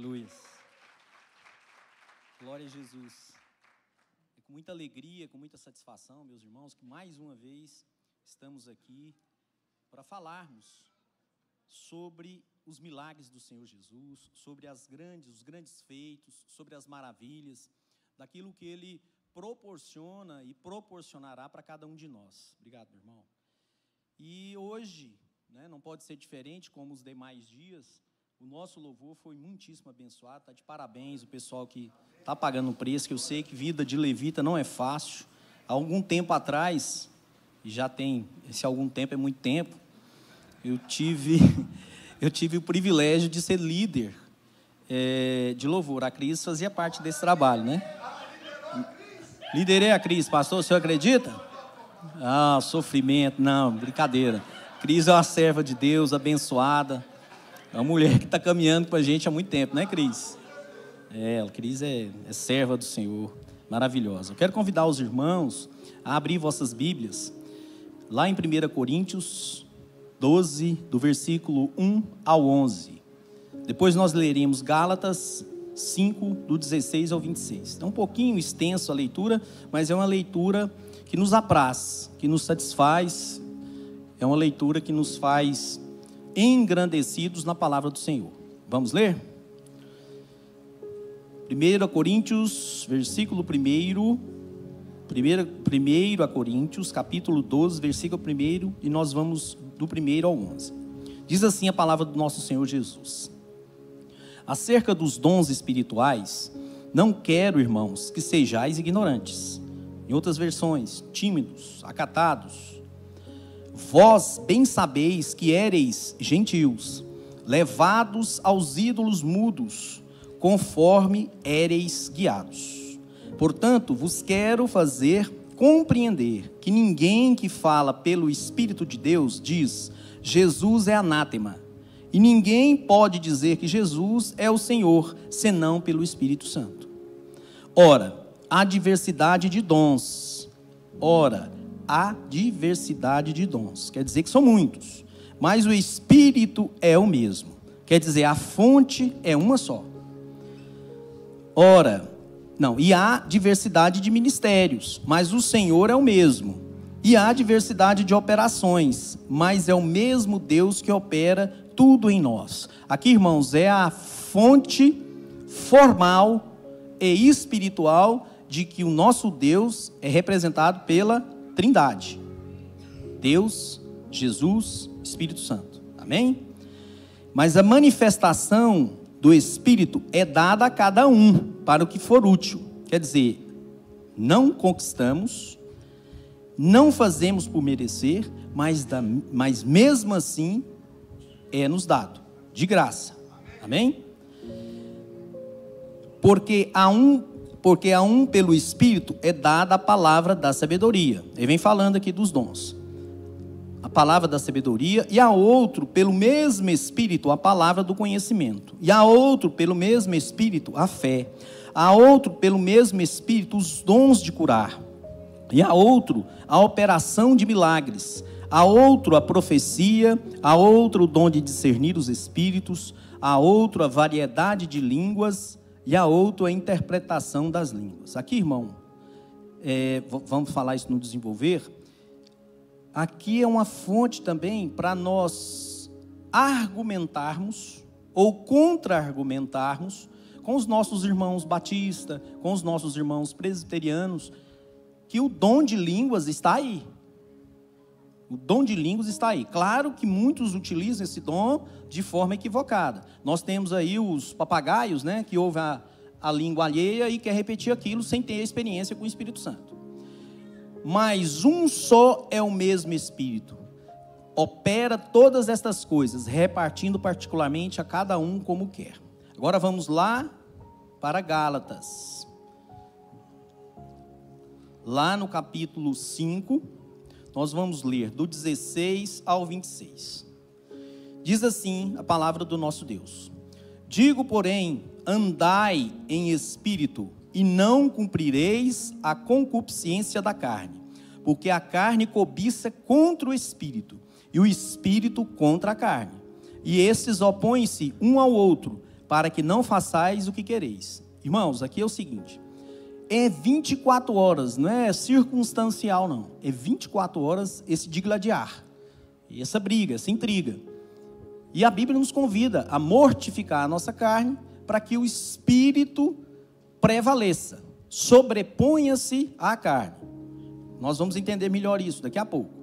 Aleluia. Glória a Jesus. É com muita alegria, com muita satisfação, meus irmãos, que mais uma vez estamos aqui para falarmos sobre os milagres do Senhor Jesus, sobre os grandes feitos, sobre as maravilhas, daquilo que Ele proporciona e proporcionará para cada um de nós. Obrigado, meu irmão. E hoje, não pode ser diferente como os demais dias. O nosso louvor foi muitíssimo abençoado, está de parabéns o pessoal que está pagando o preço, que eu sei que vida de levita não é fácil. Há algum tempo atrás, e já tem, esse algum tempo é muito tempo, eu tive o privilégio de ser líder de louvor. A Cris fazia parte desse trabalho, né? Liderei a Cris, pastor, o senhor acredita? Ah, sofrimento, não, brincadeira. Cris é uma serva de Deus, abençoada. É uma mulher que está caminhando com a gente há muito tempo, né, Cris? A Cris é serva do Senhor, maravilhosa. Eu quero convidar os irmãos a abrir vossas Bíblias, lá em 1 Coríntios 12, do versículo 1 ao 11. Depois nós leremos Gálatas 5, do 16 ao 26. É um pouquinho extenso a leitura, mas é uma leitura que nos apraz, que nos satisfaz, é uma leitura que nos faz engrandecidos na palavra do Senhor. Vamos ler? 1 Coríntios, versículo 1, 1 Coríntios, capítulo 12, versículo 1, e nós vamos do 1 ao 11. Diz assim a palavra do nosso Senhor Jesus: acerca dos dons espirituais, não quero, irmãos, que sejais ignorantes. Em outras versões, tímidos, acatados. Vós bem sabeis que éreis gentios, levados aos ídolos mudos, conforme éreis guiados. Portanto, vos quero fazer compreender que ninguém que fala pelo Espírito de Deus diz: Jesus é anátema. E ninguém pode dizer que Jesus é o Senhor, senão pelo Espírito Santo. Ora, há diversidade de dons. Há diversidade de dons, quer dizer que são muitos, mas o Espírito é o mesmo, quer dizer, a fonte é uma só. E há diversidade de ministérios, mas o Senhor é o mesmo. E há diversidade de operações, mas é o mesmo Deus que opera tudo em nós. Aqui, irmãos, é a fonte formal e espiritual de que o nosso Deus é representado pela Trindade: Deus, Jesus, Espírito Santo. Amém? Mas a manifestação do Espírito é dada a cada um para o que for útil. Quer dizer, não conquistamos, não fazemos por merecer, mas mesmo assim é nos dado, de graça. Amém? Porque a um pelo Espírito é dada a palavra da sabedoria. Ele vem falando aqui dos dons. A palavra da sabedoria, e a outro pelo mesmo Espírito a palavra do conhecimento. E a outro pelo mesmo Espírito a fé. A outro pelo mesmo Espírito os dons de curar. E a outro a operação de milagres. A outro a profecia. A outro o dom de discernir os espíritos. A outro a variedade de línguas. E a outro a interpretação das línguas. Aqui, irmão, vamos falar isso no desenvolver. Aqui é uma fonte também para nós argumentarmos ou contra-argumentarmos com os nossos irmãos batistas, com os nossos irmãos presbiterianos, que o dom de línguas está aí. O dom de línguas está aí. Claro que muitos utilizam esse dom de forma equivocada. Nós temos aí os papagaios, que ouvem a língua alheia e quer repetir aquilo sem ter experiência com o Espírito Santo. Mas um só é o mesmo Espírito. Opera todas estas coisas, repartindo particularmente a cada um como quer. Agora vamos lá para Gálatas. Lá no capítulo 5... nós vamos ler do 16 ao 26. Diz assim a palavra do nosso Deus: digo, porém, andai em espírito, e não cumprireis a concupiscência da carne, porque a carne cobiça contra o espírito, e o espírito contra a carne. E esses opõem-se um ao outro, para que não façais o que quereis. Irmãos, aqui é o seguinte, é 24 horas, não é circunstancial não, é 24 horas esse digladiar, essa briga, essa intriga. E a Bíblia nos convida a mortificar a nossa carne para que o Espírito prevaleça, sobreponha-se à carne. Nós vamos entender melhor isso daqui a pouco.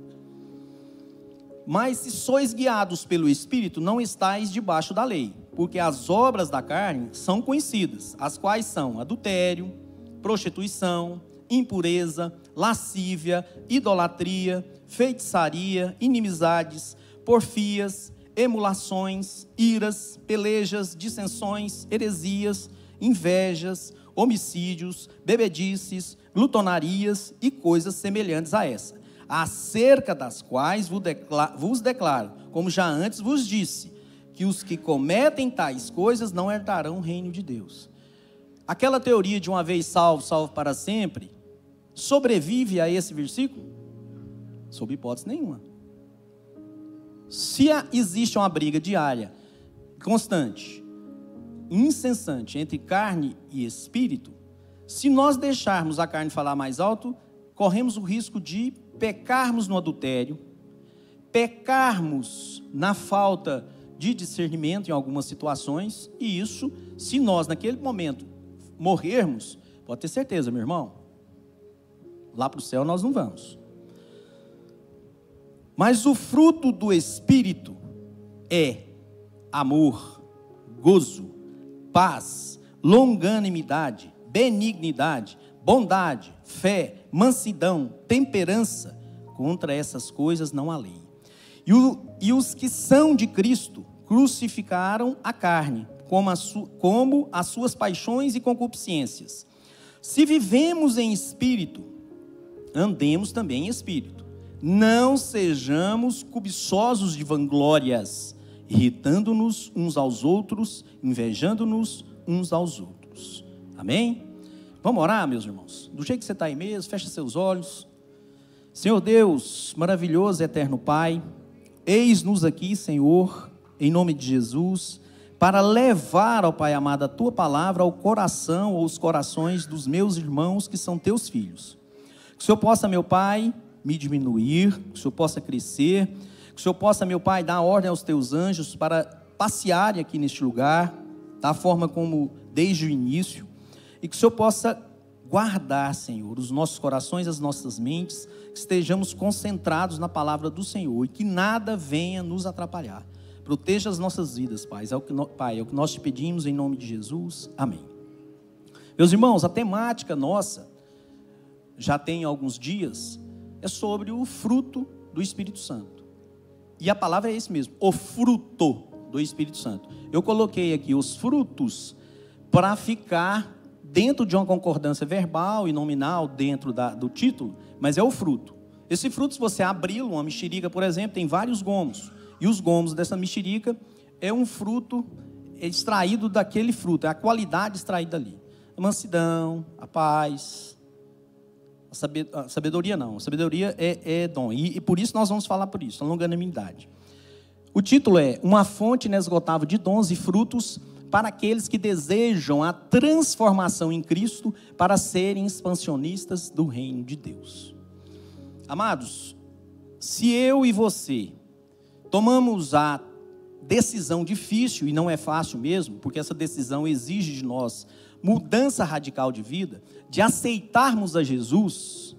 Mas se sois guiados pelo Espírito, não estáis debaixo da lei, porque as obras da carne são conhecidas, as quais são adultério, prostituição, impureza, lascívia, idolatria, feitiçaria, inimizades, porfias, emulações, iras, pelejas, dissensões, heresias, invejas, homicídios, bebedices, glutonarias e coisas semelhantes a essa, acerca das quais vos declaro, como já antes vos disse, que os que cometem tais coisas não herdarão o reino de Deus. Aquela teoria de uma vez salvo, salvo para sempre, sobrevive a esse versículo? Sob hipótese nenhuma. Se existe uma briga diária, constante, incessante, entre carne e espírito, se nós deixarmos a carne falar mais alto, corremos o risco de pecarmos no adultério, pecarmos na falta de discernimento em algumas situações, e isso, se nós naquele momento morrermos, pode ter certeza, meu irmão, lá para o céu nós não vamos. Mas o fruto do Espírito é amor, gozo, paz, longanimidade, benignidade, bondade, fé, mansidão, temperança. Contra essas coisas não há lei. E os que são de Cristo crucificaram a carne, como as suas paixões e concupiscências. Se vivemos em espírito, andemos também em espírito. Não sejamos cobiçosos de vanglórias, irritando-nos uns aos outros, invejando-nos uns aos outros. Amém? Vamos orar, meus irmãos? Do jeito que você está aí mesmo, fecha seus olhos. Senhor Deus, maravilhoso, eterno Pai, eis-nos aqui, Senhor, em nome de Jesus, para levar, ó Pai amado, a Tua palavra ao coração ou aos corações dos meus irmãos que são Teus filhos. Que o Senhor possa, meu Pai, me diminuir, que o Senhor possa crescer, que o Senhor possa, meu Pai, dar ordem aos Teus anjos para passearem aqui neste lugar, da forma como desde o início, e que o Senhor possa guardar, Senhor, os nossos corações, as nossas mentes, que estejamos concentrados na palavra do Senhor e que nada venha nos atrapalhar. Proteja as nossas vidas, Pai, é o que nós te pedimos em nome de Jesus, amém. Meus irmãos, a temática nossa, já tem alguns dias, é sobre o fruto do Espírito Santo. E a palavra é esse mesmo, o fruto do Espírito Santo. Eu coloquei aqui os frutos para ficar dentro de uma concordância verbal e nominal dentro do título, mas é o fruto. Esse fruto, se você abri-lo, uma mexerica, por exemplo, tem vários gomos. E os gomos dessa mexerica é um fruto extraído daquele fruto, é a qualidade extraída ali. A mansidão, a paz, a sabedoria não. A sabedoria é dom. E por isso nós vamos falar por isso, a longanimidade. O título é Uma fonte inesgotável de dons e frutos para aqueles que desejam a transformação em Cristo para serem expansionistas do reino de Deus. Amados, se eu e você tomamos a decisão difícil, e não é fácil mesmo, porque essa decisão exige de nós mudança radical de vida, de aceitarmos a Jesus,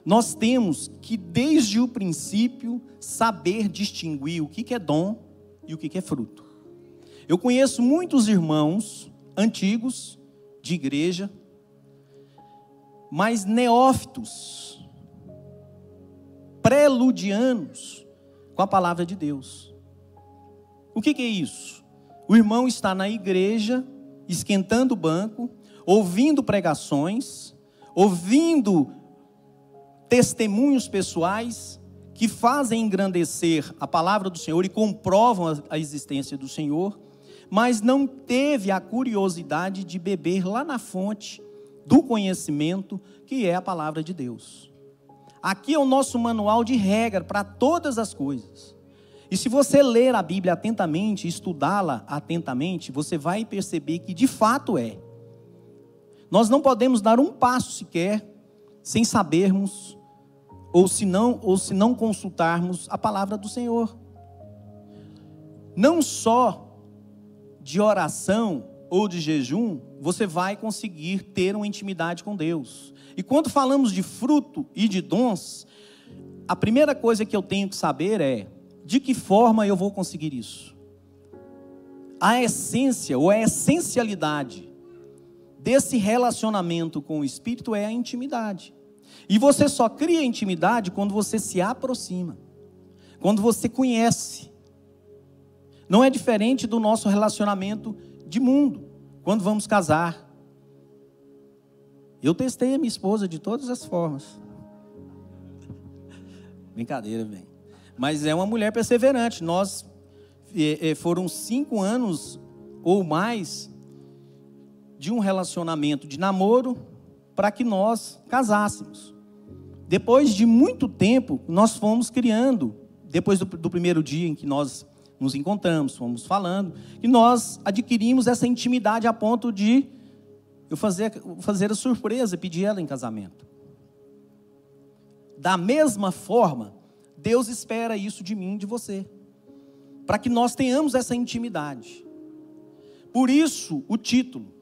nós temos que desde o princípio saber distinguir o que é dom e o que é fruto. Eu conheço muitos irmãos antigos de igreja, mas neófitos, preludianos com a palavra de Deus. O que é isso? O irmão está na igreja, esquentando o banco, ouvindo pregações, ouvindo testemunhos pessoais que fazem engrandecer a palavra do Senhor e comprovam a existência do Senhor, mas não teve a curiosidade de beber lá na fonte do conhecimento que é a palavra de Deus. Aqui é o nosso manual de regra para todas as coisas. E se você ler a Bíblia atentamente, estudá-la atentamente, você vai perceber que de fato é. Nós não podemos dar um passo sequer sem sabermos, ou se não consultarmos a palavra do Senhor. Não só de oração ou de jejum, você vai conseguir ter uma intimidade com Deus. E quando falamos de fruto e de dons, a primeira coisa que eu tenho que saber é, de que forma eu vou conseguir isso? A essência ou a essencialidade desse relacionamento com o Espírito é a intimidade. E você só cria intimidade quando você se aproxima, quando você conhece. Não é diferente do nosso relacionamento de mundo, quando vamos casar. Eu testei a minha esposa de todas as formas. Brincadeira, bem. Mas é uma mulher perseverante. Nós foram 5 anos ou mais de um relacionamento de namoro para que nós casássemos. Depois de muito tempo, nós fomos criando, depois do primeiro dia em que nós nos encontramos, fomos falando, e nós adquirimos essa intimidade a ponto de eu fazer a surpresa, pedir ela em casamento. Da mesma forma, Deus espera isso de mim e de você, para que nós tenhamos essa intimidade. Por isso, o título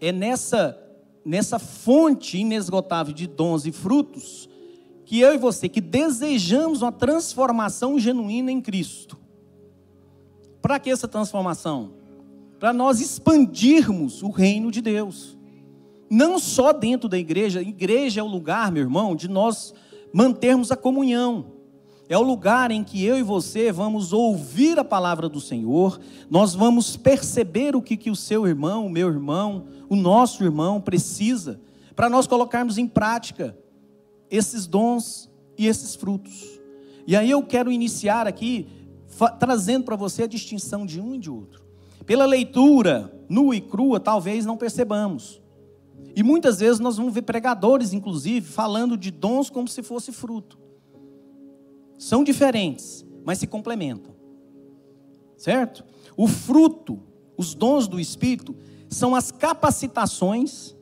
é nessa fonte inesgotável de dons e frutos, que eu e você, que desejamos uma transformação genuína em Cristo. Para que essa transformação? Para nós expandirmos o reino de Deus. Não só dentro da igreja. Igreja é o lugar, meu irmão, de nós mantermos a comunhão. É o lugar em que eu e você vamos ouvir a palavra do Senhor. Nós vamos perceber o que o seu irmão, o meu irmão, o nosso irmão precisa, para nós colocarmos em prática esses dons e esses frutos. E aí eu quero iniciar aqui trazendo para você a distinção de um e de outro. Pela leitura nua e crua, talvez não percebamos. E muitas vezes nós vamos ver pregadores, inclusive, falando de dons como se fosse fruto. São diferentes, mas se complementam. Certo? O fruto, os dons do Espírito, são as capacitações,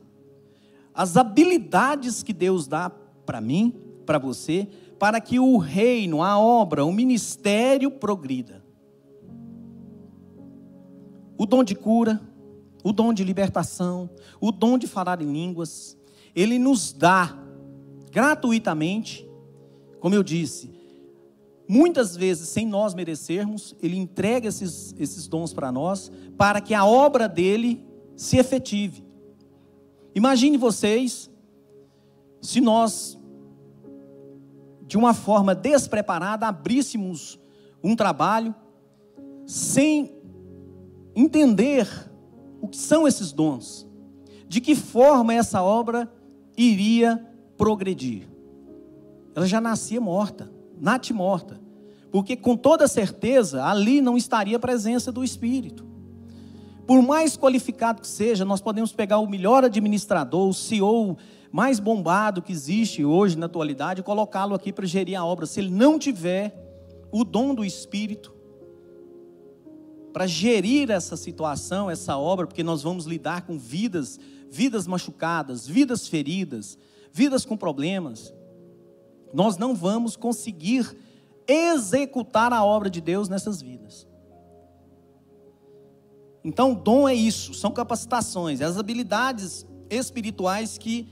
as habilidades que Deus dá para mim, para você, para que o reino, a obra, o ministério progrida. O dom de cura, o dom de libertação, o dom de falar em línguas, ele nos dá gratuitamente, como eu disse, muitas vezes sem nós merecermos, ele entrega esses dons para nós, para que a obra dele se efetive. Imagine vocês, se nós, de uma forma despreparada, abríssemos um trabalho, sem entender o que são esses dons, de que forma essa obra iria progredir. Ela já nascia morta, natimorta, porque com toda certeza ali não estaria a presença do Espírito. Por mais qualificado que seja, nós podemos pegar o melhor administrador, o CEO mais bombado que existe hoje na atualidade e colocá-lo aqui para gerir a obra. Se ele não tiver o dom do Espírito para gerir essa situação, essa obra, porque nós vamos lidar com vidas machucadas, vidas feridas, vidas com problemas, nós não vamos conseguir executar a obra de Deus nessas vidas. Então, dom é isso, são capacitações, as habilidades espirituais que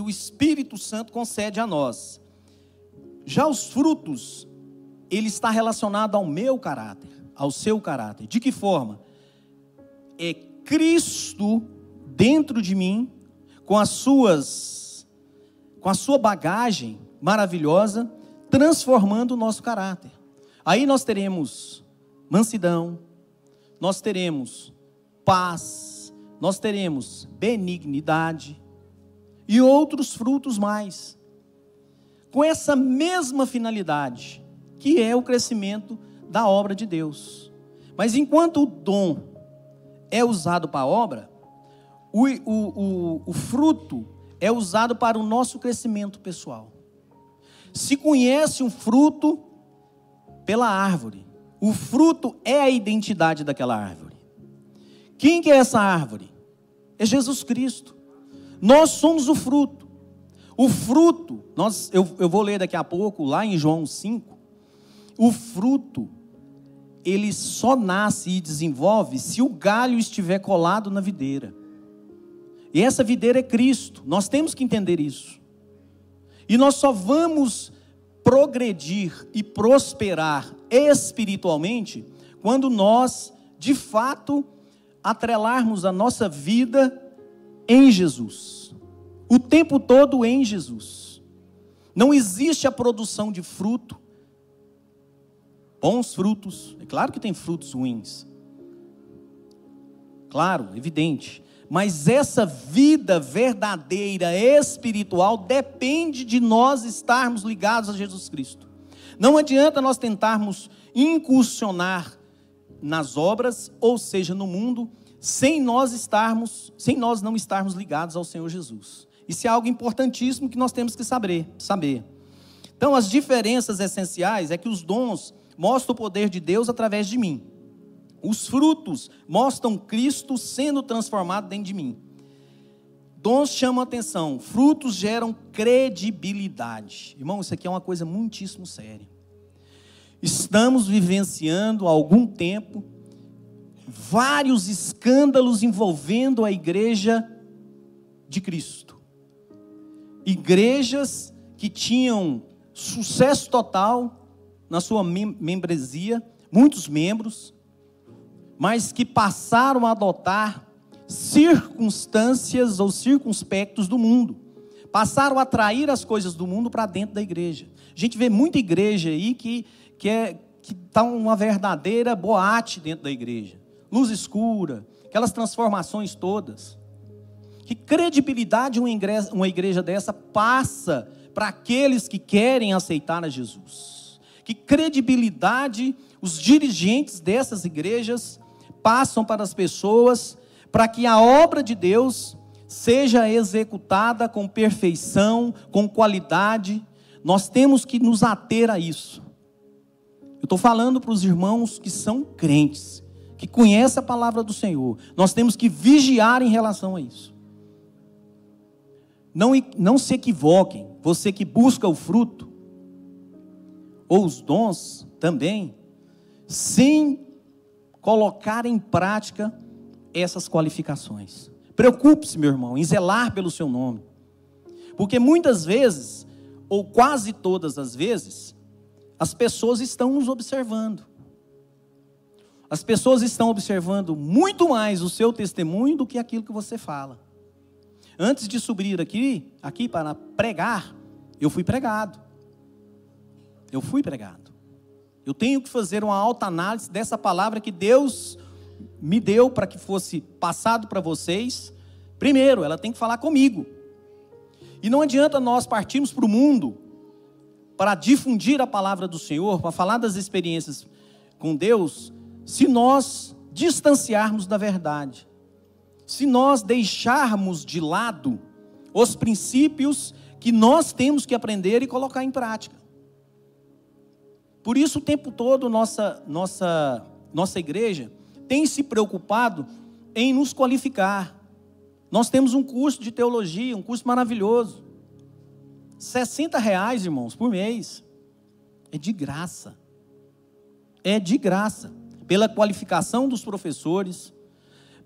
o Espírito Santo concede a nós. Já os frutos, ele está relacionado ao meu caráter, ao seu caráter. De que forma? É Cristo dentro de mim, com a sua bagagem maravilhosa, transformando o nosso caráter. Aí nós teremos mansidão, nós teremos paz, nós teremos benignidade e outros frutos mais, com essa mesma finalidade, que é o crescimento da obra de Deus. Mas enquanto o dom é usado para a obra, o fruto é usado para o nosso crescimento pessoal. Se conhece um fruto, pela árvore. O fruto é a identidade daquela árvore. Quem que é essa árvore? É Jesus Cristo. Nós somos o fruto. O fruto, eu vou ler daqui a pouco, lá em João 5, o fruto, ele só nasce e desenvolve se o galho estiver colado na videira. E essa videira é Cristo. Nós temos que entender isso. E nós só vamos progredir e prosperar espiritualmente quando nós, de fato, atrelarmos a nossa vida em Jesus. O tempo todo em Jesus. Não existe a produção de fruto, bons frutos. É claro que tem frutos ruins. Claro, evidente. Mas essa vida verdadeira, espiritual, depende de nós estarmos ligados a Jesus Cristo. Não adianta nós tentarmos incursionar nas obras, ou seja, no mundo, sem nós não estarmos ligados ao Senhor Jesus. Isso é algo importantíssimo que nós temos que saber. Então, as diferenças essenciais é que os dons mostram o poder de Deus através de mim. Os frutos mostram Cristo sendo transformado dentro de mim. Dons chamam atenção, frutos geram credibilidade. Irmão, isso aqui é uma coisa muitíssimo séria. Estamos vivenciando há algum tempo vários escândalos envolvendo a igreja de Cristo. Igrejas que tinham sucesso total na sua membresia, muitos membros, mas que passaram a adotar circunstâncias ou circunspectos do mundo. Passaram a atrair as coisas do mundo para dentro da igreja. A gente vê muita igreja aí que está uma verdadeira boate dentro da igreja. Luz escura, aquelas transformações todas. Que credibilidade uma igreja dessa passa para aqueles que querem aceitar a Jesus? Que credibilidade os dirigentes dessas igrejas passam para as pessoas, para que a obra de Deus seja executada com perfeição, com qualidade. Nós temos que nos ater a isso. Eu estou falando para os irmãos que são crentes, que conhecem a palavra do Senhor. Nós temos que vigiar em relação a isso. Não se equivoquem, você que busca o fruto, ou os dons também, sem colocar em prática essas qualificações. Preocupe-se, meu irmão, em zelar pelo seu nome. Porque muitas vezes, ou quase todas as vezes, as pessoas estão nos observando. As pessoas estão observando muito mais o seu testemunho do que aquilo que você fala. Antes de subir aqui para pregar, eu fui pregado. Eu tenho que fazer uma autoanálise dessa palavra que Deus me deu para que fosse passado para vocês. Primeiro, ela tem que falar comigo. E não adianta nós partirmos para o mundo para difundir a palavra do Senhor, para falar das experiências com Deus, se nós distanciarmos da verdade. Se nós deixarmos de lado os princípios que nós temos que aprender e colocar em prática. Por isso, o tempo todo, nossa igreja tem se preocupado em nos qualificar. Nós temos um curso de teologia, um curso maravilhoso. R$60, irmãos, por mês. É de graça. É de graça. Pela qualificação dos professores,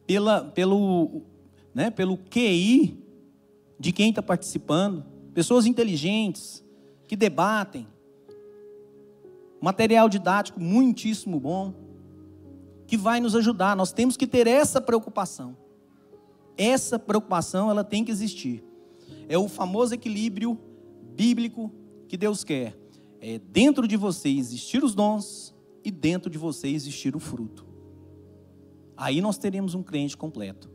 pelo QI de quem está participando. Pessoas inteligentes, que debatem. Material didático muitíssimo bom, que vai nos ajudar. Nós temos que ter essa preocupação. Essa preocupação, ela tem que existir. É o famoso equilíbrio bíblico que Deus quer. É dentro de você existir os dons e dentro de você existir o fruto. Aí nós teremos um crente completo.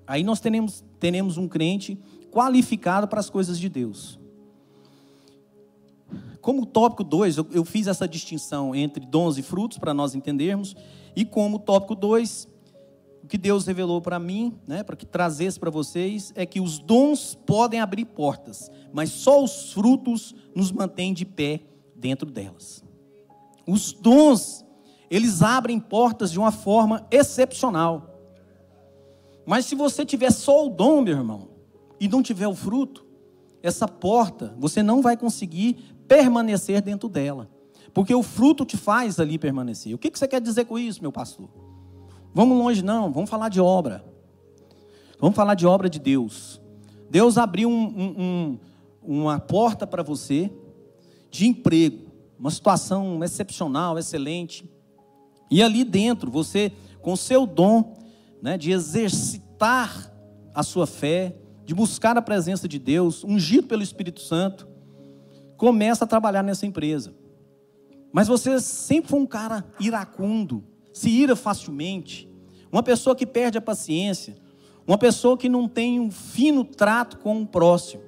Aí nós teremos um crente qualificado para as coisas de Deus. Como tópico 2, eu fiz essa distinção entre dons e frutos, para nós entendermos. E como tópico 2, o que Deus revelou para mim, para que trazesse para vocês, é que os dons podem abrir portas, mas só os frutos nos mantêm de pé dentro delas. Os dons, eles abrem portas de uma forma excepcional. Mas se você tiver só o dom, meu irmão, e não tiver o fruto, essa porta, você não vai conseguir permanecer dentro dela. Porque o fruto te faz ali permanecer. O que você quer dizer com isso, meu pastor? Vamos longe não, vamos falar de obra. Vamos falar de obra de Deus. Deus abriu uma porta para você de emprego. Uma situação excepcional, excelente. E ali dentro, você, com o seu dom, né, de exercitar a sua fé, de buscar a presença de Deus, ungido pelo Espírito Santo, começa a trabalhar nessa empresa. Mas você sempre foi um cara iracundo, se ira facilmente, uma pessoa que perde a paciência, uma pessoa que não tem um fino trato com o próximo.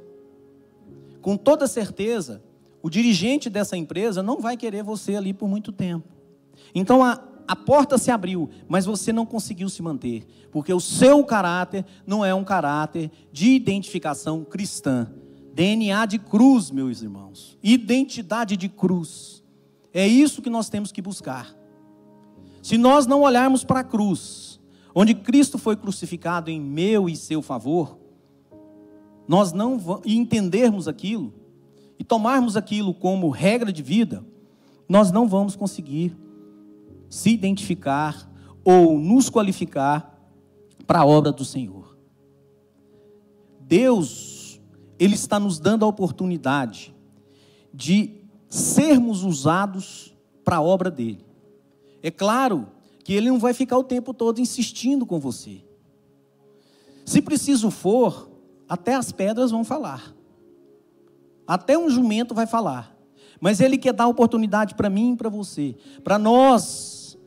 Com toda certeza, o dirigente dessa empresa não vai querer você ali por muito tempo. Então a porta se abriu, mas você não conseguiu se manter, porque o seu caráter não é um caráter de identificação cristã. DNA de cruz, meus irmãos. Identidade de cruz. É isso que nós temos que buscar. Se nós não olharmos para a cruz, onde Cristo foi crucificado em meu e seu favor, nós não vamos, e entendermos aquilo, e tomarmos aquilo como regra de vida, nós não vamos conseguir se identificar ou nos qualificar para a obra do Senhor. Deus, Ele está nos dando a oportunidade de sermos usados para a obra dEle. É claro que Ele não vai ficar o tempo todo insistindo com você. Se preciso for, até as pedras vão falar. Até um jumento vai falar. Mas Ele quer dar oportunidade para mim e para você. Para nós,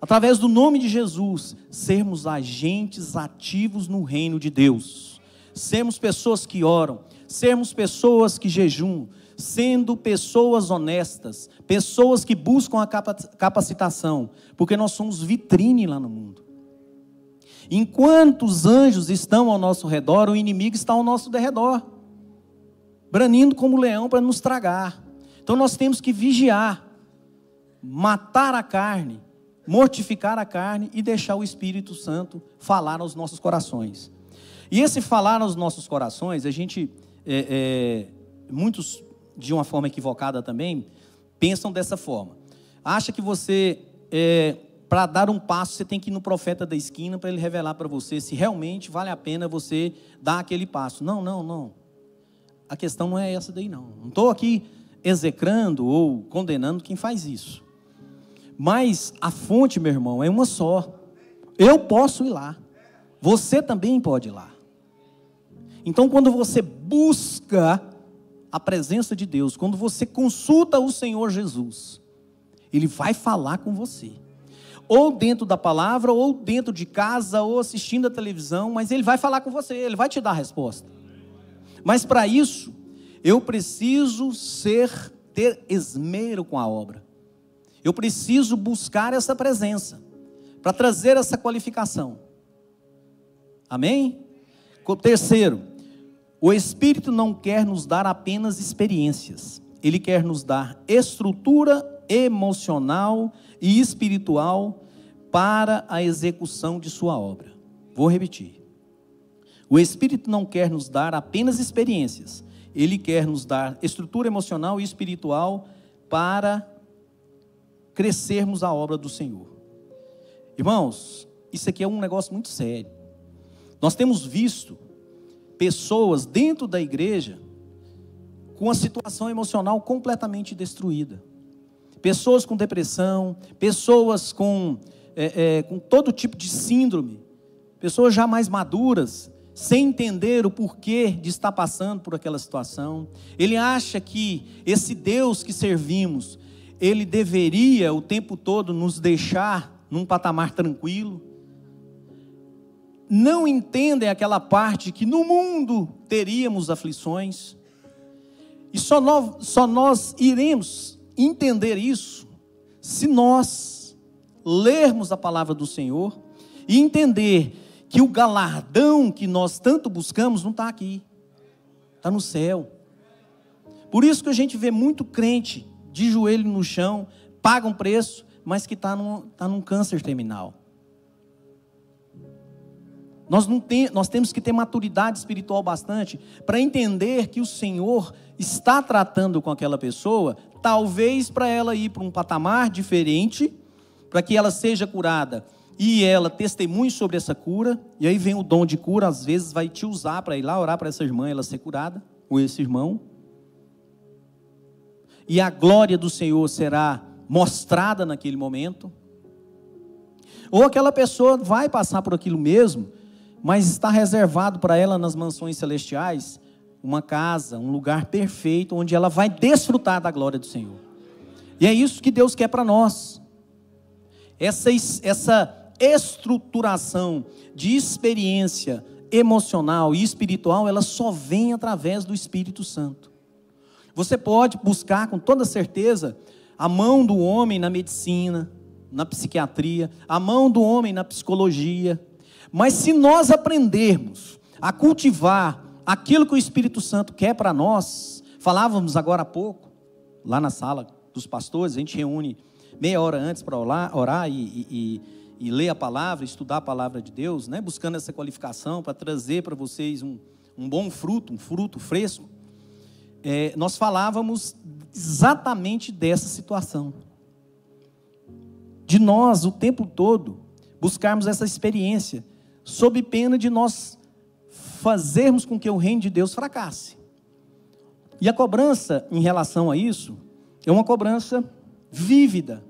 através do nome de Jesus, sermos agentes ativos no reino de Deus. Sermos pessoas que oram. Sermos pessoas que jejuam. Sendo pessoas honestas. Pessoas que buscam a capacitação. Porque nós somos vitrine lá no mundo. Enquanto os anjos estão ao nosso redor, o inimigo está ao nosso derredor. Branindo como leão para nos tragar. Então nós temos que vigiar. Matar a carne. Mortificar a carne e deixar o Espírito Santo falar aos nossos corações. E esse falar aos nossos corações, a gente, muitos de uma forma equivocada também, pensam dessa forma. Acha que você, para dar um passo, você tem que ir no profeta da esquina para ele revelar para você se realmente vale a pena você dar aquele passo. Não, não, não. A questão não é essa daí não. Não estou aqui execrando ou condenando quem faz isso. Mas a fonte, meu irmão, é uma só. Eu posso ir lá. Você também pode ir lá. Então, quando você busca a presença de Deus, quando você consulta o Senhor Jesus, Ele vai falar com você. Ou dentro da palavra, ou dentro de casa, ou assistindo a televisão, mas Ele vai falar com você, Ele vai te dar a resposta. Mas para isso, eu preciso ter esmero com a obra. Eu preciso buscar essa presença, para trazer essa qualificação. Amém? Terceiro, o Espírito não quer nos dar apenas experiências. Ele quer nos dar estrutura emocional e espiritual para a execução de sua obra. Vou repetir. O Espírito não quer nos dar apenas experiências. Ele quer nos dar estrutura emocional e espiritual para crescermos a obra do Senhor. Irmãos, isso aqui é um negócio muito sério. Nós temos visto pessoas dentro da igreja com a situação emocional completamente destruída. Pessoas com depressão, pessoas com todo tipo de síndrome, pessoas já mais maduras, sem entender o porquê de estar passando por aquela situação. Ele acha que esse Deus que servimos, Ele deveria o tempo todo nos deixar num patamar tranquilo. Não entendem aquela parte que no mundo teríamos aflições. E só nós iremos entender isso se nós lermos a palavra do Senhor e entender que o galardão que nós tanto buscamos não está aqui, está no céu. Por isso que a gente vê muito crente de joelho no chão, paga um preço, mas que está num câncer terminal. Nós temos que ter maturidade espiritual bastante para entender que o Senhor está tratando com aquela pessoa, talvez para ela ir para um patamar diferente, para que ela seja curada e ela testemunhe sobre essa cura, e aí vem o dom de cura, às vezes vai te usar para ir lá orar para essa irmã e ela ser curada, ou esse irmão. E a glória do Senhor será mostrada naquele momento. Ou aquela pessoa vai passar por aquilo mesmo, mas está reservado para ela nas mansões celestiais uma casa, um lugar perfeito, onde ela vai desfrutar da glória do Senhor. E é isso que Deus quer para nós. Essa estruturação de experiência emocional e espiritual, ela só vem através do Espírito Santo. Você pode buscar com toda certeza a mão do homem na medicina, na psiquiatria, a mão do homem na psicologia, mas se nós aprendermos a cultivar aquilo que o Espírito Santo quer para nós, falávamos agora há pouco, lá na sala dos pastores, a gente reúne meia hora antes para orar e ler a palavra, estudar a palavra de Deus, né? Buscando essa qualificação para trazer para vocês um bom fruto, um fruto fresco. Nós falávamos exatamente dessa situação, de nós o tempo todo buscarmos essa experiência, sob pena de nós fazermos com que o reino de Deus fracasse. E a cobrança em relação a isso é uma cobrança vívida,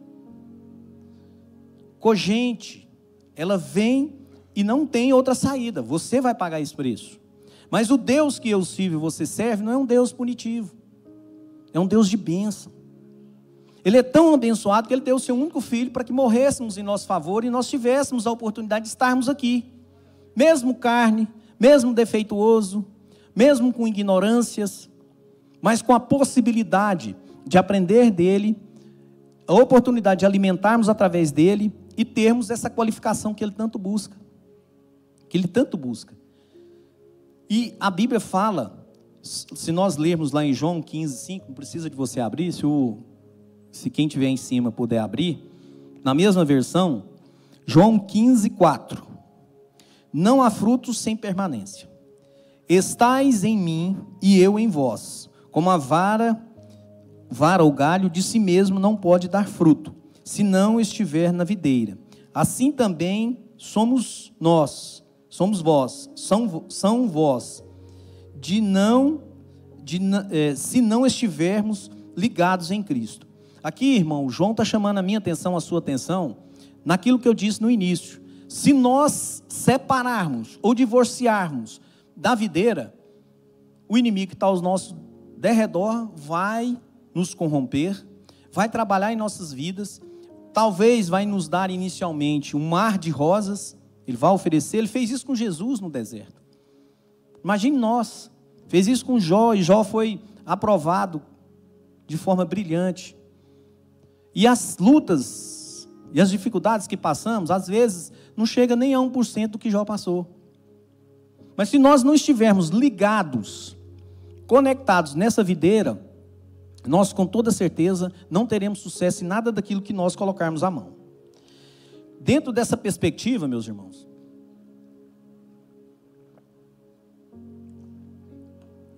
cogente, ela vem e não tem outra saída, você vai pagar esse preço. Mas o Deus que eu sirvo e você serve não é um Deus punitivo, é um Deus de bênção. Ele é tão abençoado que Ele deu o seu único filho para que morrêssemos em nosso favor e nós tivéssemos a oportunidade de estarmos aqui. Mesmo carne, mesmo defeituoso, mesmo com ignorâncias, mas com a possibilidade de aprender dEle, a oportunidade de alimentarmos através dEle e termos essa qualificação que Ele tanto busca. E a Bíblia fala, se nós lermos lá em João 15:5, não precisa de você abrir, se quem estiver em cima puder abrir, na mesma versão, João 15:4. Não há frutos sem permanência. Estais em mim e eu em vós, como a vara ou galho de si mesmo não pode dar fruto, se não estiver na videira. Assim também somos nós, somos vós, são vós, se não estivermos ligados em Cristo. Aqui, irmão, João está chamando a minha atenção, a sua atenção, naquilo que eu disse no início. Se nós separarmos ou divorciarmos da videira, o inimigo que está ao nosso derredor vai nos corromper, vai trabalhar em nossas vidas, talvez vai nos dar inicialmente um mar de rosas, ele vai oferecer, ele fez isso com Jesus no deserto. Imagine nós, fez isso com Jó, e Jó foi aprovado de forma brilhante. E as lutas e as dificuldades que passamos, às vezes, não chega nem a 1% do que Jó passou. Mas se nós não estivermos ligados, conectados nessa videira, nós com toda certeza não teremos sucesso em nada daquilo que nós colocarmos a mão. Dentro dessa perspectiva, meus irmãos,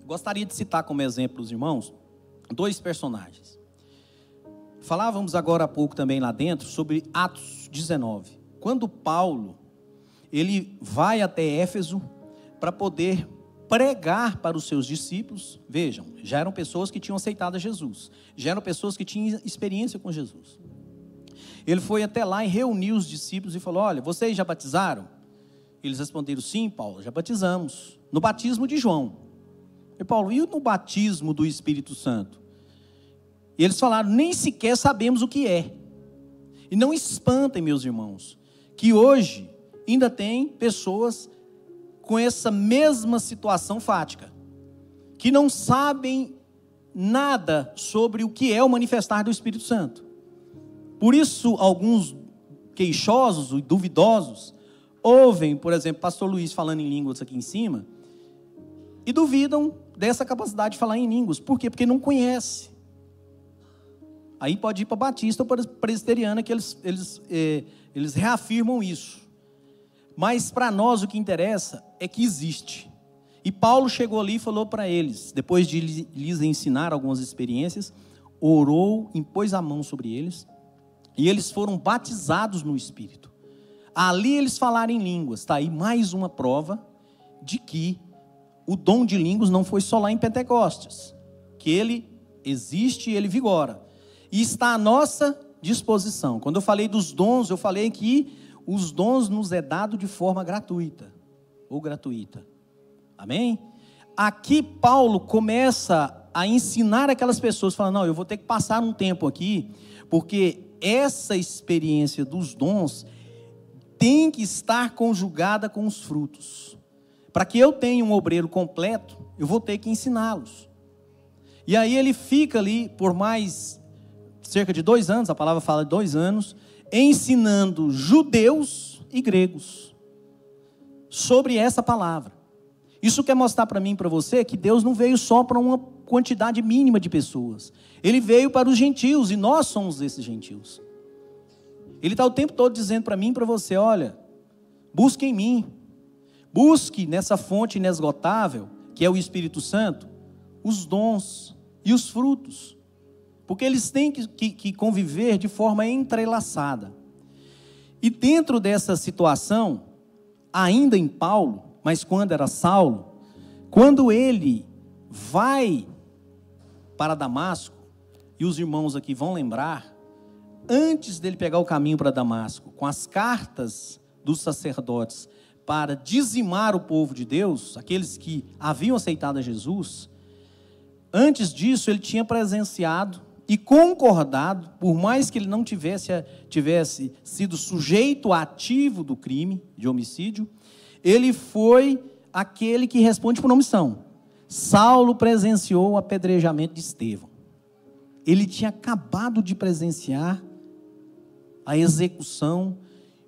gostaria de citar como exemplo, os irmãos, 2 personagens. Falávamos agora há pouco também lá dentro sobre Atos 19. Quando Paulo, ele vai até Éfeso para poder pregar para os seus discípulos. Vejam, já eram pessoas que tinham aceitado a Jesus, já eram pessoas que tinham experiência com Jesus. Ele foi até lá e reuniu os discípulos e falou: olha, vocês já batizaram? Eles responderam: sim, Paulo, já batizamos, no batismo de João. E Paulo: e no batismo do Espírito Santo? E eles falaram: nem sequer sabemos o que é. E não espantem, meus irmãos, que hoje ainda tem pessoas com essa mesma situação fática, que não sabem nada sobre o que é o manifestar do Espírito Santo. Por isso, alguns queixosos e duvidosos ouvem, por exemplo, pastor Luiz falando em línguas aqui em cima, e duvidam dessa capacidade de falar em línguas. Por quê? Porque não conhece. Aí pode ir para batista ou para presbiteriana, que eles reafirmam isso. Mas para nós o que interessa é que existe. E Paulo chegou ali e falou para eles, depois de lhes ensinar algumas experiências, orou, impôs a mão sobre eles, e eles foram batizados no Espírito. Ali eles falaram em línguas. Está aí mais uma prova de que o dom de línguas não foi só lá em Pentecostes, que ele existe e ele vigora, e está à nossa disposição. Quando eu falei dos dons, eu falei que os dons nos é dado de forma gratuita, ou gratuita, amém? Aqui Paulo começa a ensinar aquelas pessoas, falando, não, eu vou ter que passar um tempo aqui, porque essa experiência dos dons tem que estar conjugada com os frutos. Para que eu tenha um obreiro completo, eu vou ter que ensiná-los. E aí ele fica ali por mais cerca de 2 anos, a palavra fala de 2 anos, ensinando judeus e gregos sobre essa palavra. Isso quer mostrar para mim e para você que Deus não veio só para uma quantidade mínima de pessoas. Ele veio para os gentios e nós somos esses gentios. Ele está o tempo todo dizendo para mim e para você, olha, busque em mim. Busque nessa fonte inesgotável, que é o Espírito Santo, os dons e os frutos. Porque eles têm que conviver de forma entrelaçada. E dentro dessa situação, ainda em Paulo, mas quando era Saulo, quando ele vai para Damasco, e os irmãos aqui vão lembrar, antes dele pegar o caminho para Damasco, com as cartas dos sacerdotes, para dizimar o povo de Deus, aqueles que haviam aceitado a Jesus, antes disso ele tinha presenciado e concordado, por mais que ele não tivesse sido sujeito ativo do crime de homicídio, ele foi aquele que responde por omissão. Saulo presenciou o apedrejamento de Estevão. Ele tinha acabado de presenciar a execução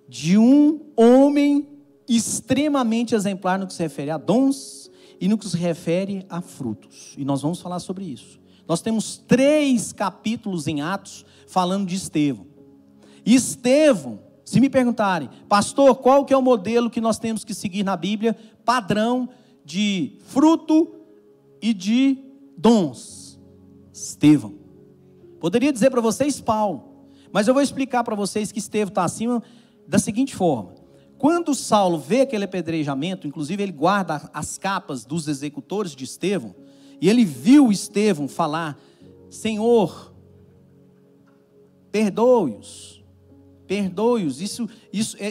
de um homem extremamente exemplar no que se refere a dons e no que se refere a frutos. E nós vamos falar sobre isso. Nós temos 3 capítulos em Atos falando de Estevão. E Estevão, se me perguntarem, pastor, qual que é o modelo que nós temos que seguir na Bíblia, padrão de fruto e de dons? Estevão. Poderia dizer para vocês Paulo, mas eu vou explicar para vocês que Estevão está acima da seguinte forma. Quando Saulo vê aquele apedrejamento, inclusive ele guarda as capas dos executores de Estevão, e ele viu Estevão falar, Senhor, perdoe-os,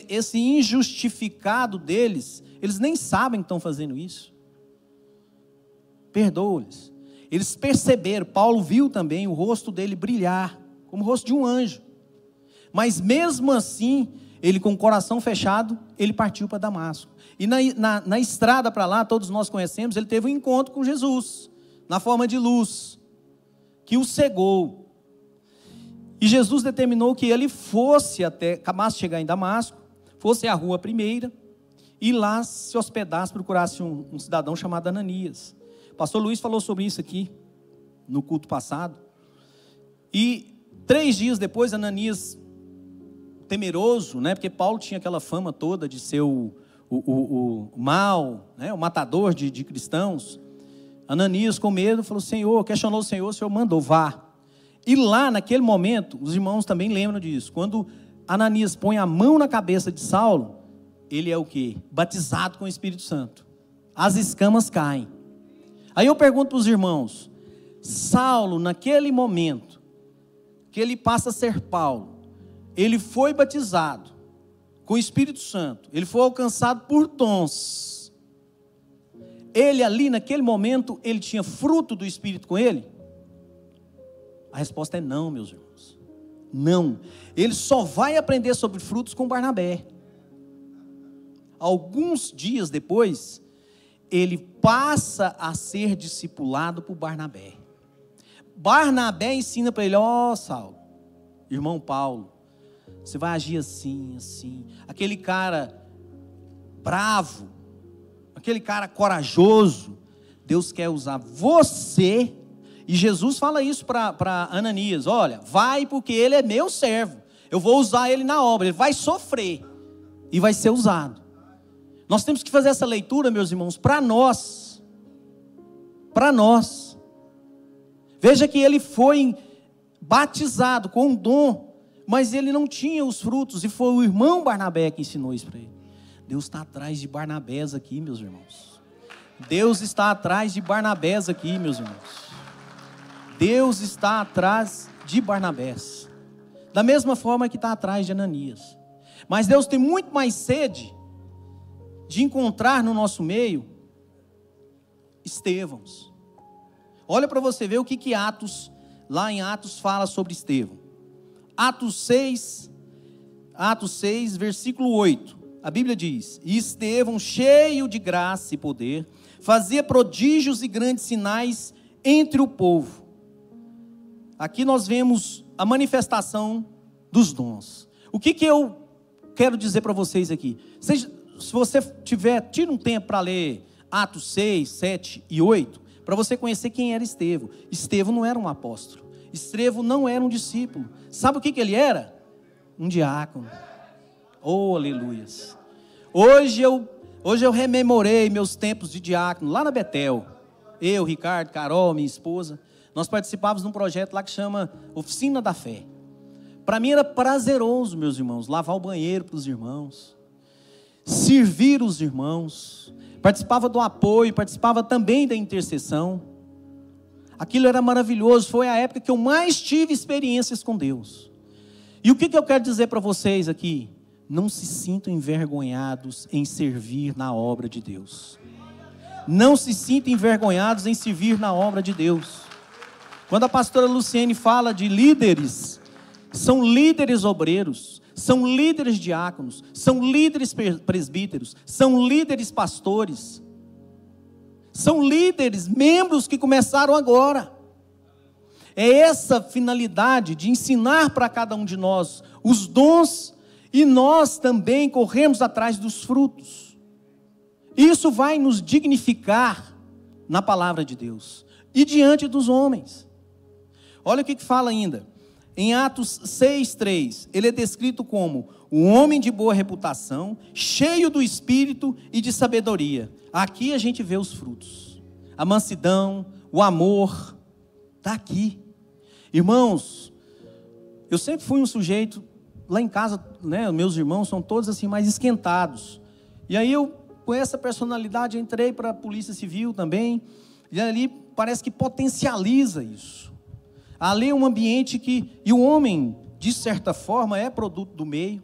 esse injustificado deles, eles nem sabem que estão fazendo isso, perdoe-os. Eles perceberam, Paulo viu também o rosto dele brilhar, como o rosto de um anjo, mas mesmo assim, ele com o coração fechado, ele partiu para Damasco, e na estrada para lá, todos nós conhecemos, ele teve um encontro com Jesus, na forma de luz, que o cegou, e Jesus determinou que ele acabasse de chegar em Damasco, fosse à rua primeira, e lá se hospedasse, procurasse um cidadão chamado Ananias. O pastor Luiz falou sobre isso aqui, no culto passado, e 3 dias depois, Ananias, temeroso, né, porque Paulo tinha aquela fama toda de ser o mal, né, o matador de cristãos, Ananias com medo falou, questionou o Senhor mandou, vá. E lá naquele momento, os irmãos também lembram disso, quando Ananias põe a mão na cabeça de Saulo, ele é o quê? Batizado com o Espírito Santo, as escamas caem. Aí eu pergunto para os irmãos, Saulo naquele momento, que ele passa a ser Paulo, ele foi batizado com o Espírito Santo, ele foi alcançado por dons, ele ali naquele momento, ele tinha fruto do Espírito com ele? A resposta é não, meus irmãos, não, ele só vai aprender sobre frutos com Barnabé. Alguns dias depois, ele passa a ser discipulado por Barnabé. Barnabé ensina para ele, Saulo, irmão Paulo, você vai agir assim, assim. Aquele cara bravo, aquele cara corajoso, Deus quer usar você E Jesus fala isso para Ananias: olha, vai porque ele é meu servo, eu vou usar ele na obra, ele vai sofrer e vai ser usado. Nós temos que fazer essa leitura, meus irmãos, para nós. Para nós. Veja que ele foi batizado com um dom, mas ele não tinha os frutos, e foi o irmão Barnabé que ensinou isso para ele. Deus está atrás de Barnabés aqui, meus irmãos. Deus está atrás de Barnabés aqui, meus irmãos. Deus está atrás de Barnabés, da mesma forma que está atrás de Ananias. Mas Deus tem muito mais sede de encontrar no nosso meio Estevãos. Olha para você ver o que Atos, lá em Atos, fala sobre Estevão. Atos 6, versículo 8. A Bíblia diz: e Estevão, cheio de graça e poder, fazia prodígios e grandes sinais entre o povo. Aqui nós vemos a manifestação dos dons. O que eu quero dizer para vocês aqui? Se você tiver, tira um tempo para ler Atos 6, 7 e 8, para você conhecer quem era Estevão. Estevão não era um apóstolo. Estevão não era um discípulo. Sabe o que ele era? Um diácono. Oh, aleluias. Hoje eu rememorei meus tempos de diácono lá na Betel. Eu, Ricardo, Carol, minha esposa, nós participávamos de um projeto lá que chama Oficina da Fé. Para mim era prazeroso, meus irmãos, lavar o banheiro para os irmãos, servir os irmãos, participava do apoio, participava também da intercessão. Aquilo era maravilhoso, foi a época que eu mais tive experiências com Deus. E o que eu quero dizer para vocês aqui? Não se sintam envergonhados em servir na obra de Deus. Não se sintam envergonhados em servir na obra de Deus. Quando a pastora Luciene fala de líderes, são líderes obreiros, são líderes diáconos, são líderes presbíteros, são líderes pastores, são líderes, membros que começaram agora. É essa finalidade de ensinar para cada um de nós os dons, e nós também corremos atrás dos frutos. Isso vai nos dignificar na palavra de Deus e diante dos homens. Olha o que fala ainda. Em Atos 6:3, ele é descrito como um homem de boa reputação, cheio do Espírito e de sabedoria. Aqui a gente vê os frutos. A mansidão, o amor, está aqui. Irmãos, eu sempre fui um sujeito, lá em casa, né, meus irmãos são todos assim mais esquentados. E aí eu, com essa personalidade, entrei para a Polícia Civil também, e ali parece que potencializa isso. Ali é um ambiente que, e o homem, de certa forma, é produto do meio.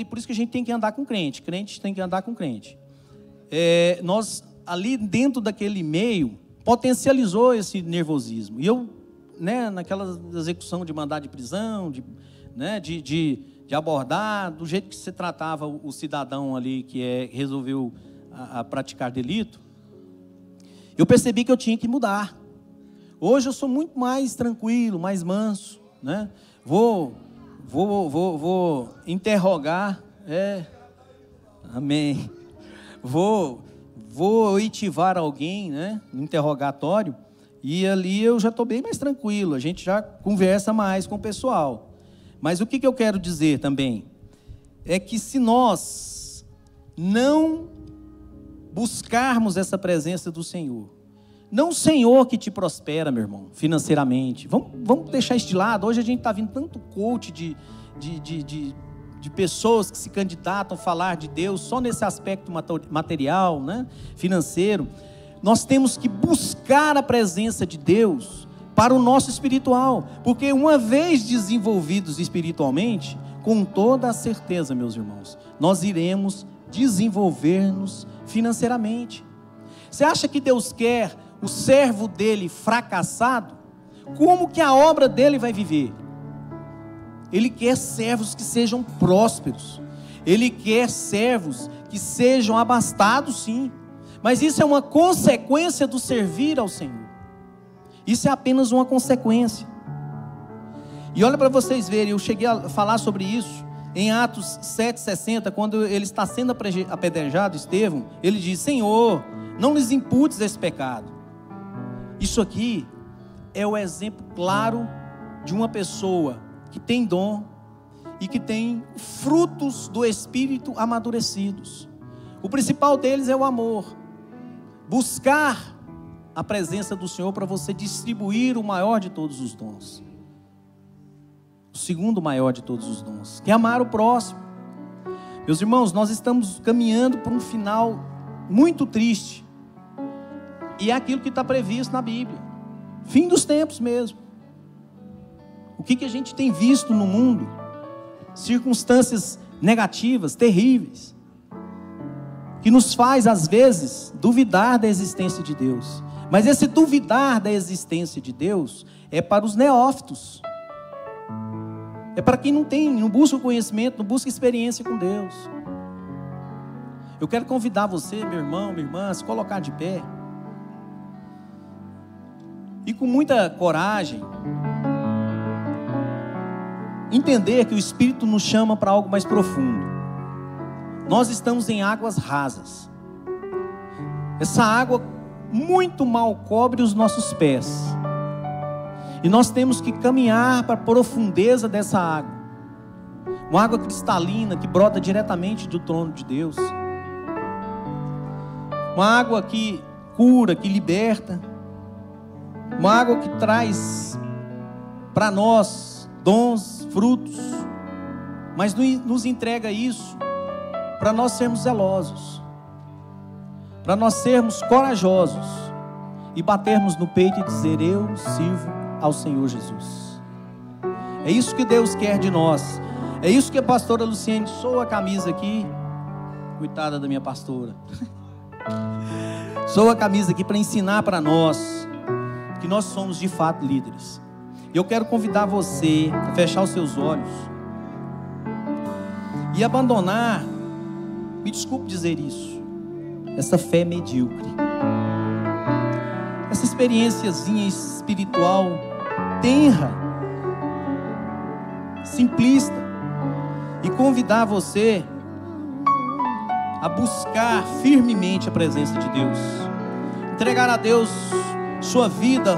Por isso que a gente tem que andar com crente tem que andar com crente. Nós, ali dentro daquele meio, potencializou esse nervosismo. E eu, né, naquela execução de mandado de prisão, de abordar, do jeito que se tratava o cidadão ali que resolveu a praticar delito, eu percebi que eu tinha que mudar. Hoje eu sou muito mais tranquilo, mais manso, né? Vou interrogar, amém. Vou oitivar alguém, né, no interrogatório, e ali eu já estou bem mais tranquilo, a gente já conversa mais com o pessoal. Mas o que eu quero dizer também, é que se nós não buscarmos essa presença do Senhor, não o Senhor que te prospera, meu irmão, financeiramente, vamos deixar isso de lado. Hoje a gente está vendo tanto coach de pessoas que se candidatam a falar de Deus só nesse aspecto material, né, financeiro. Nós temos que buscar a presença de Deus para o nosso espiritual, porque uma vez desenvolvidos espiritualmente, com toda a certeza, meus irmãos, nós iremos desenvolver-nos financeiramente. Você acha que Deus quer o servo dele fracassado? Como que a obra dele vai viver? Ele quer servos que sejam prósperos. Ele quer servos que sejam abastados, sim. Mas isso é uma consequência do servir ao Senhor. Isso é apenas uma consequência. E olha para vocês verem, eu cheguei a falar sobre isso em Atos 7,60, quando ele está sendo apedrejado, Estevão, ele diz: Senhor, não lhes imputes esse pecado. Isso aqui é o exemplo claro de uma pessoa que tem dom e que tem frutos do Espírito amadurecidos. O principal deles é o amor. Buscar a presença do Senhor para você distribuir o maior de todos os dons. O segundo maior de todos os dons, que é amar o próximo. Meus irmãos, nós estamos caminhando para um final muito triste. E é aquilo que está previsto na Bíblia. Fim dos tempos mesmo. O que a gente tem visto no mundo? Circunstâncias negativas, terríveis, que nos faz às vezes duvidar da existência de Deus. Mas esse duvidar da existência de Deus é para os neófitos. É para quem não busca o conhecimento, não busca experiência com Deus. Eu quero convidar você, meu irmão, minha irmã, a se colocar de pé. E com muita coragem, entender que o Espírito nos chama para algo mais profundo. Nós estamos em águas rasas. Essa água muito mal cobre os nossos pés. E nós temos que caminhar para a profundeza dessa água. Uma água cristalina que brota diretamente do trono de Deus. Uma água que cura, que liberta. Uma água que traz para nós dons, frutos. Mas nos entrega isso para nós sermos zelosos. Para nós sermos corajosos. E batermos no peito e dizer: eu sirvo ao Senhor Jesus. É isso que Deus quer de nós. É isso que a pastora Luciene soa a camisa aqui. Coitada da minha pastora. Soa a camisa aqui para ensinar para nós que nós somos de fato líderes. E eu quero convidar você a fechar os seus olhos e abandonar, me desculpe dizer isso, essa fé medíocre, essa experiênciazinha espiritual tenra, simplista, e convidar você a buscar firmemente a presença de Deus, entregar a Deus sua vida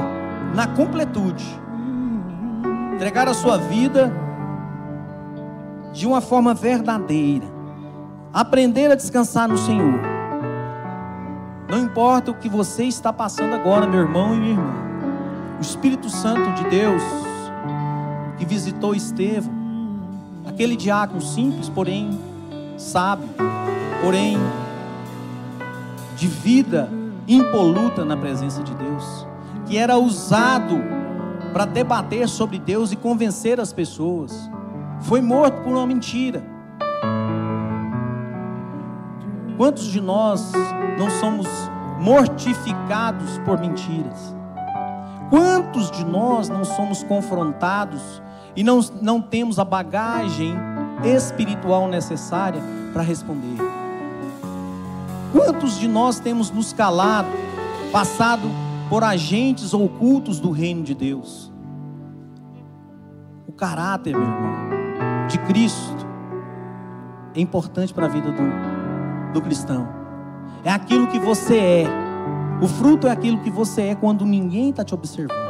na completude, entregar a sua vida de uma forma verdadeira, aprender a descansar no Senhor. Não importa o que você está passando agora, meu irmão e minha irmã, o Espírito Santo de Deus que visitou Estevão, aquele diácono simples, porém sábio, porém de vida impoluta na presença de Deus, que era usado para debater sobre Deus e convencer as pessoas, foi morto por uma mentira. Quantos de nós não somos mortificados por mentiras? Quantos de nós não somos confrontados e não temos a bagagem espiritual necessária para responder? Quantos de nós temos nos calado, passado por agentes ocultos do reino de Deus? O caráter, meu irmão, de Cristo é importante para a vida do cristão. É aquilo que você é. O fruto é aquilo que você é quando ninguém está te observando.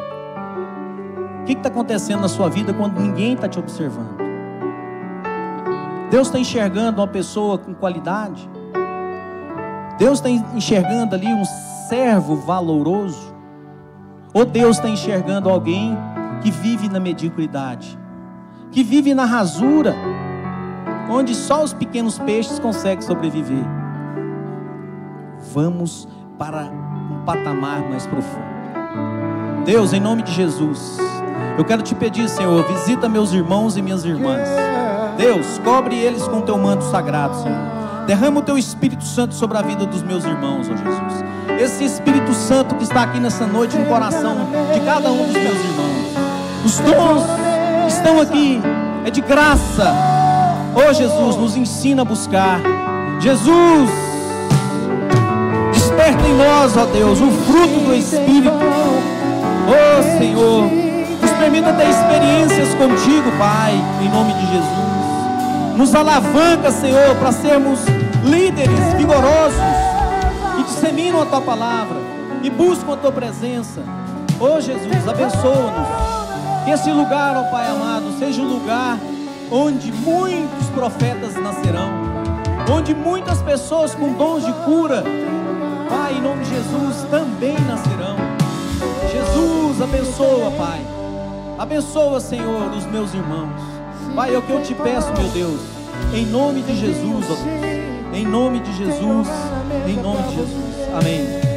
O que está acontecendo na sua vida quando ninguém está te observando? Deus está enxergando uma pessoa com qualidade? Deus está enxergando ali um servo valoroso? Ou Deus está enxergando alguém que vive na mediocridade, que vive na rasura, onde só os pequenos peixes conseguem sobreviver? Vamos para um patamar mais profundo. Deus, em nome de Jesus, eu quero te pedir, Senhor, visita meus irmãos e minhas irmãs. Deus, cobre eles com teu manto sagrado, Senhor. Derrama o teu Espírito Santo sobre a vida dos meus irmãos, ó Jesus. Esse Espírito Santo que está aqui nessa noite no coração de cada um dos meus irmãos. Os dons estão aqui, é de graça. Ó Jesus, nos ensina a buscar. Jesus, desperta em nós, ó Deus, o fruto do Espírito. Ó Senhor, nos permita ter experiências contigo, Pai, em nome de Jesus. Nos alavanca, Senhor, para sermos líderes vigorosos que disseminam a Tua palavra. e buscam a tua presença. Oh Jesus, abençoa-nos. Que esse lugar, ó Pai amado, seja um lugar onde muitos profetas nascerão, onde muitas pessoas com dons de cura, Pai, em nome de Jesus, também nascerão. Jesus, abençoa, Pai. Abençoa, Senhor, os meus irmãos. Pai, é o que eu te peço, meu Deus, em nome de Jesus, ó Deus. Em nome de Jesus, em nome de Jesus. Amém.